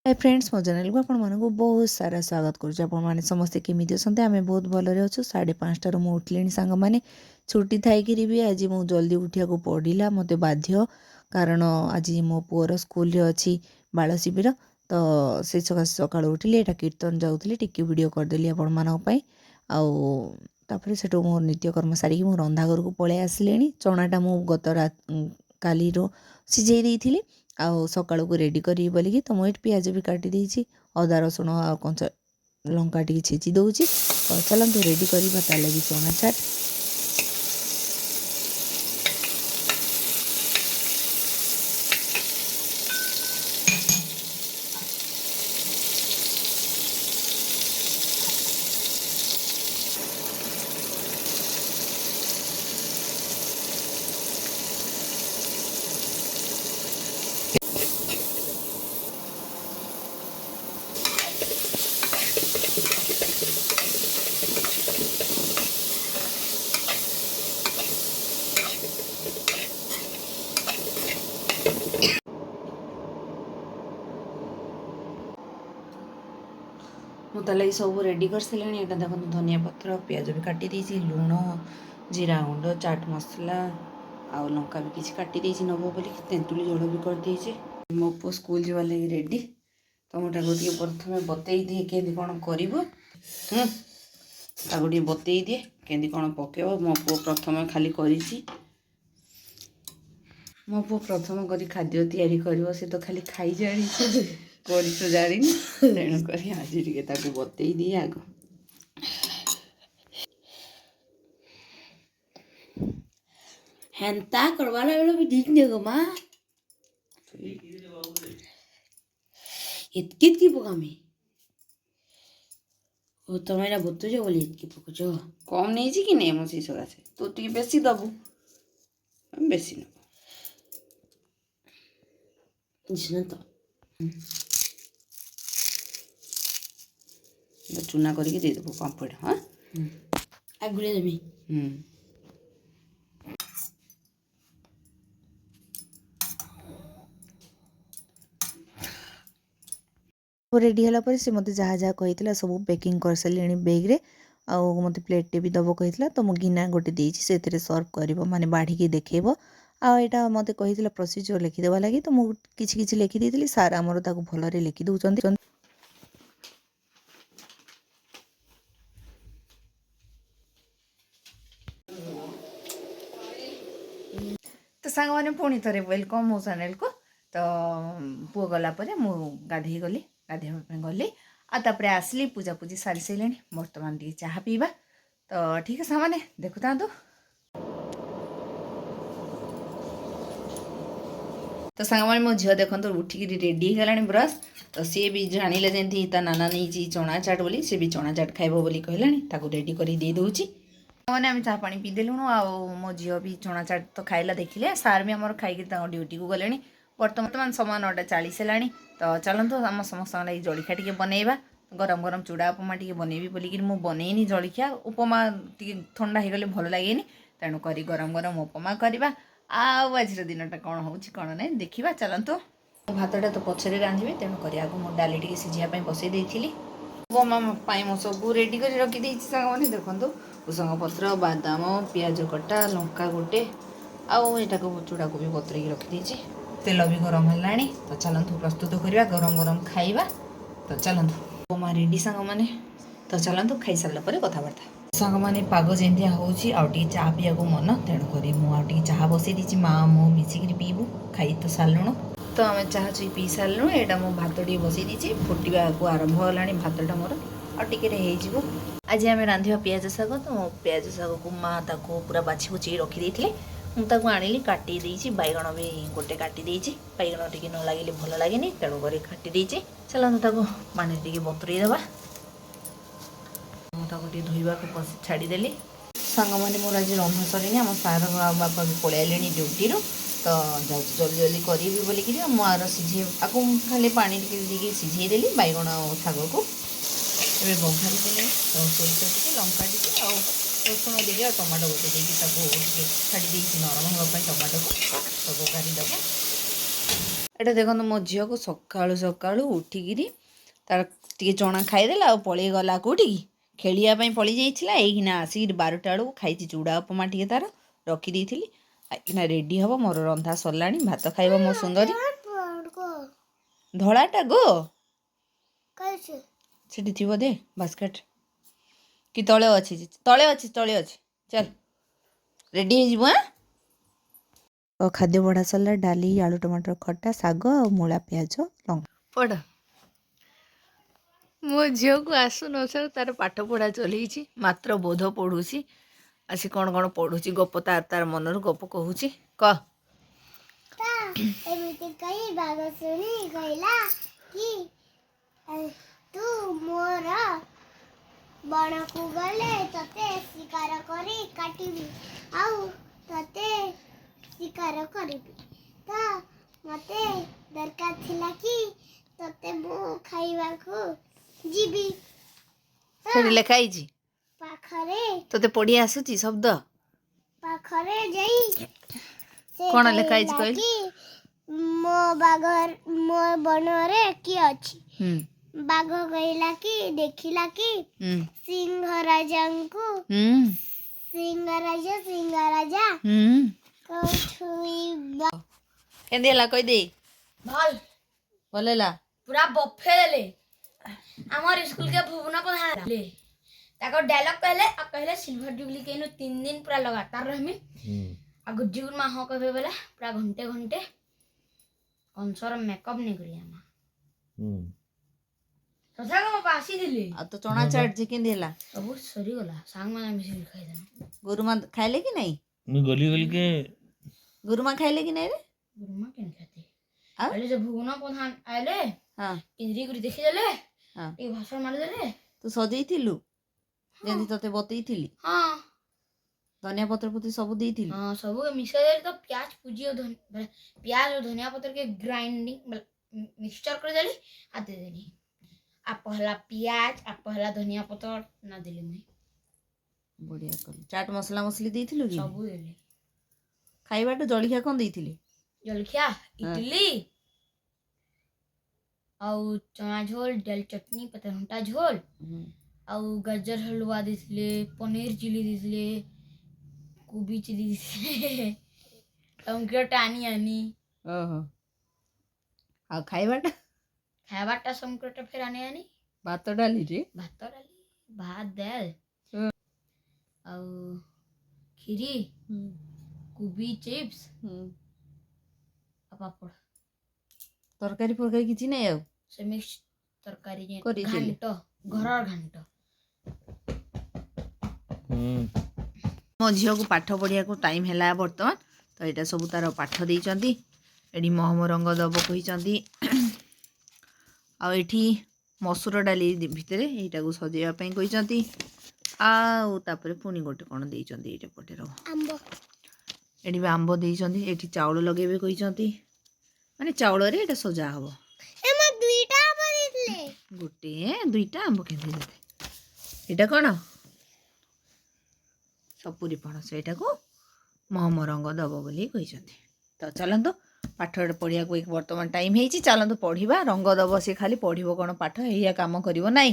Hi friends मो channel को आपण मानक बहुत सारा स्वागत करें समस्ते केमी अच्छा आम बहुत भलरे अच्छु 5:30 मुझे उठिले सांग मैंने छुट्टी थी भी आज मुझे जल्दी उठा पड़ा मत बाध्य कारण आज मो पुअर स्कूल अच्छी बाल शिविर तो से सका उठिले यहाँ कीर्तन जाऊँगी टिके वीडियो करदेली आपण मानी आउे से मो नित्यकर्म सारिकी मुझे रंधा घर को पलि आसिले चनाटा मुझ गत रात काली सिझे देती आउ सकाळू को रेडी करी बोलिकी तो मुझे पियाज भी काटी देछि अदा रसुण आ कंचा लंका टी छेची दउछि तो चलंतु रेडी करबा ता लगी चना चाट। मुझे सब रेडी कर सारे यहाँ देखो धनिया पत्र पियाज भी काटी देछि लुण जीरा गुंड चाट मसला आउ लंका भी किसी काटी देछि नब बोली तेंतुली झोल भी कर देछि मो पु स्कूल जीवा लगी रेडी तो मुझे प्रथम बतई दिए केंदी कौन कर बतई दिए केंदी कौन पकेब मो पु प्रथम खाली करिछि मो पु प्रथम करी खाद्य तैयारी कर से तो खाली खाई जानी कर तो जानी तेणुक आज टे बतई दिए आग हेन्ता करवा बेलो भी ठीक नहीं गो माँ इतकी पकामी ओ तुम्हारा बुत्तु जो बोली इतकी पको जो कम नहीं कि नहीं मुझे सकाशे तू टी बेसी दबु बेसी न जिसने तो चूना करके दे देबो पापड़ हां आगुले देमी रेडी है से मत जहाँ जहाँ कही सब पैकिंग कर सारे बैग्रे आउ मत प्लेटे भी दब कही तो मुझे गिना गोटे देसी से सर्व कर माने बाढ़ी देखेब आईटा मत कही प्रोसीजर लिखिदेवा लगी तो मुझे किसी लिखिदी सार आमर भलरे लिखि दौरान तो सांग मैंने पुणी थे वेलकम मो चैनल को तो पुओ गलापर मु गाधे गली गाधे गली आतापर आसली पूजा पूजी सारी सारे बर्तमान टी चाह पीवा तो ठीक है सामने देखु था तो सांग मैंने मो झील देखो उठिक रेडी होगा ब्रश तो सी भी जानिले जमी ता नाना नहीं चना चाट बोली सी भी चना चाट खाइब बोली कहलानी रेडी कर दे दूची मैंने आम चाह पानी पीदेलुणु आ मो झील भी चना चाट तो खाइला देखिले सार भी आम खाई ड्यूटी को गले बर्तमान समय 9:40 है तो चलतु आम समस्त लगे जलखिया टी बनइबा गरम गरम चूड़ा उपमा टी बनइबी बोलिक बनईनी जलखिया उपमा टी ठंडा हो गले भल लगे तेणुक गरम गरम उपमा करवा आज दिनटा कौन हो कौन ना देखा चलतु भातटा तो पछरे रांधि तेणुक आगे मो डाली टी सीझापी बसई देती उपमा मो सब रेडी कर रखी सारे देखो भुसंग पत्र बादाम पियाज कटा लंका गोटे आटा को चूड़ा को भी बतरई रखीदी तेल भी गरम है तो चलतु प्रस्तुत करवा गरम गरम खाइबा तो चलतु उपमा रेडी सांग मैंने तो चलतु खाई सारा कथबार्ता सांग मैंने पाग जमिया होटी चाह पीवा को मन तेणुक मुझे चाह बसई दी माँ मो मिसिक पीबू खाई तो सारूँ तो आम चाह चुई पी सारूँ यहाँ मुझे भात टी बसई दी फुटा को आरंभ होगा भातटा मोर आगे हो आज आम रांधिबा पियाज शाग तो पियाज शाग को माँ ताको पूरा बाछि बुची रखी देथिले मुझे आनिली काटी देछि बैगण भी गोटे काटी देछि बैगण टिके न लगे भल लगे तेणुक काटी देछि चलतु पानी टिके बतुरई देवा मुझे धोवा को छाड़देली सांग मैंने मोर आज रंधा सर आम सार बापा भी पलि आले ड्यूटी तो जल्दी जल्दी करी बोलिकी मुझे सीझे आपको खाली पानी टी सीझेदेली बैगण शाग को ए बघारी देले सोरिष टी लंका टी रसुण देगी टमाटो गोटे देगी छाड़ी नरम होगापी टमाटो को तो बघारी देव ଏଇଟା ଦେଖନ୍ତୁ ମୋ ଝିଅକୁ ସକାଳୁ ସକାଳୁ ଉଠିକିରି ତାର ଟିକେ ଚଣା ଖାଇଦେଲା ଆଉ ପଳେଇଗଲା କେଉଁଠିକି ଖେଳିବା ପାଇଁ ପଳେଇ ଯାଇଥିଲା। ଏଇକିନା ଆସିକିରି 12ଟା ବେଳକୁ ଖାଇଛି ଚୁଡ଼ା ଉପମା ଟିକେ ତାର ରଖିଦେଇଥିଲି। ଏଇକିନା ରେଡ଼ି ହେବ, ମୋର ରନ୍ଧା ସରିଲାଣି, ଭାତ ଖାଇବ ମୋ ସୁନ୍ଦରୀ। ଧଳାଟା ଗୋ ସେଠି ଥିବ ଦେ ବାସ୍କେଟ୍ କି ତଳେ ଅଛି, ତଳେ ଅଛି, ତଳେ ଅଛି, ଚାଲ ରେଡ଼ି ହେଇଯିବୁ। ଖାଦ୍ୟ ବଢ଼ା ସରିଲା, ଡାଲି, ଆଳୁ ଟମାଟର ଖଟା, ଶାଗ ଆଉ ମୂଳା ପିଆଜ ଲଙ୍କା ପଢ଼। ମୋ ଝିଅକୁ ଆସୁ ନ ଆସୁ ତାର ପାଠ ପଢ଼ା ଚଲେଇଛି, ମାତ୍ର ବୋଧ ପଢ଼ୁଛି। ଆସି କ'ଣ କ'ଣ ପଢ଼ୁଛି, ଗପ ତାର ମନରୁ ଗପ କହୁଛି। କହ। ଏମିତି କହି ବାଘ ଶୁଣି କହିଲା କି ତୁ ମୋର ବଣକୁ ଗଲେ ତତେ ଶିକାର କରି କାଟିବି ଆଉ ତତେ ଶିକାର କରିବି। ତ ମତେ ଦରକାର ଥିଲା କି ତତେ ମୁଁ ଖାଇବାକୁ ଯିବି। ସେଠି ଲେଖା ହେଇଛି ପାଖରେ ତୋତେ ପଢ଼ି ଆସୁଛି ଶବ୍ଦ? ପାଖରେ ଯାଇ ସେ କ'ଣ ଲେଖା ହେଇଛି କହିଲୁ? କି ମୋ ବନରେ କିଏ ଅଛି? ବାଘ କହିଲା କି ଦେଖିଲା କି ସିଂହରାଜାଙ୍କୁ ସିଂହରାଜା କହୁଥିବା କେମିତି ହେଲା କହିଦେ। ଭଲ ଭଲ ହେଲା। पूरा बफे ले हमार स्कूल के भुवना प्रधान ले ताको डायलॉग कहले सिल्वर जुबली के 3 दिन पूरा लगातार रहमी आ गुज्जूर मा हो कहबे बोला पूरा घंटे घंटे कंसर मेकअप नहीं करी हम तथा को पासी दिले आ तो चना चाट जे केंदी ହେଲା सब सरी गला सांग माना मिसी खाई देना गुरुमा खाइले कि नहीं? मैं गली गली के गुरुमा खाइले कि नहीं रे? गुरुमा केन खाते आ? पहले जब भुवना प्रधान आले हां इंद्री गुरी देखि देले हां एक भाषण मार देले तू सजेइथिलु जेंति तते बतैथिली? हां धनिया पत्र पुती सब देइथिलु? हाँ सब मिक्सर देले तो प्याज पूजी और प्याज और धनिया पत्र के ग्राइंडिंग मिक्सचर कर देली आ दे देनी आ पहला प्याज आ पहला धनिया पत्र ना देली मुई बढ़िया कर चाट मसला मसली देइथिलु कि? सब देली खाइबाटो जळिया कोन देइथिले? जलखिया इडली और चना झोल दाल चटनी पतरघंटा झोल और गाजर हलवा देथिले पनीर चिली देथिले कोबी चिली देथिले टंकियो टानी आनी ओहो आ खाइबाटा खाइबाटा संकट फेर आने आनी भात डाली रे भात डाली भात दाल और खीरी कोबी चिप्स पापड़ तरकारी फरकारी किछि नै आउ से मिक्स तरकारी जे କରିଥିଲେ। घांट घरर घांट मो झील को पाठ पढ़िया को टाइम है बर्तमान तो यहाँ सब तार पाठ देती एटी महम रंग दब कही आठी मसूर डाली भितर यहीटा को सजेवाई कहते आउे पुणी गोटे कौन देते ये पटे रह एटी भी आंब देती ये चाउल लगे कहते माने चाउल ये सजा हम गोटे दुईटा आंब के यहाँ कौन सपुरी पणस यहाँ को महम रंग दब बोली कहते तो चलतु पाठ पढ़िया को एक बर्तमान टाइम है चलतु पढ़ा रंग दब सी खाली पढ़ कौन पाठ या काम कर ना।